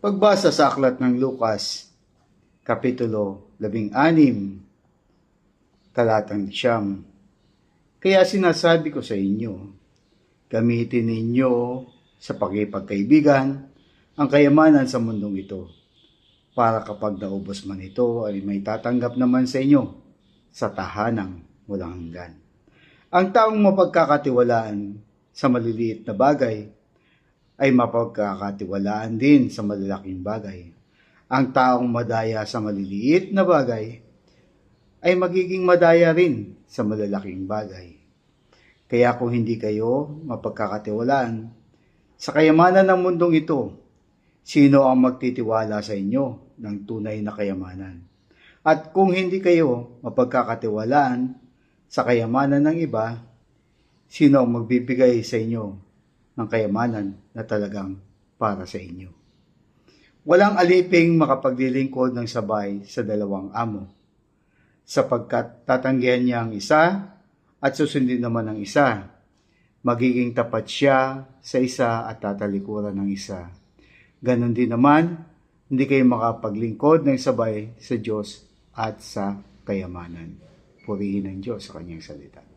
Pagbasa sa aklat ng Lucas, Kapitulo 16, talatang 9. Kaya sinasabi ko sa inyo, gamitin ninyo sa pakipagkaibigan ang kayamanan sa mundong ito, para kapag naubos man ito ay may tatanggap naman sa inyo sa tahanang walang hanggan. Ang taong mapagkakatiwalaan sa maliliit na bagay ay mapagkakatiwalaan din sa malalaking bagay. Ang taong madaya sa maliliit na bagay ay magiging madaya rin sa malalaking bagay. Kaya kung hindi kayo mapagkakatiwalaan sa kayamanan ng mundong ito, sino ang magtitiwala sa inyo ng tunay na kayamanan? At kung hindi kayo mapagkakatiwalaan sa kayamanan ng iba, sino ang magbibigay sa inyo ng kayamanan na talagang para sa inyo? Walang aliping makapaglilingkod ng sabay sa dalawang amo, sapagkat tatanggihan niya ang isa at susundin naman ang isa. Magiging tapat siya sa isa at tatalikuran ng isa. Ganon din naman, hindi kayo makapaglingkod ng sabay sa Diyos at sa kayamanan. Purihin ang Diyos sa kanyang salita.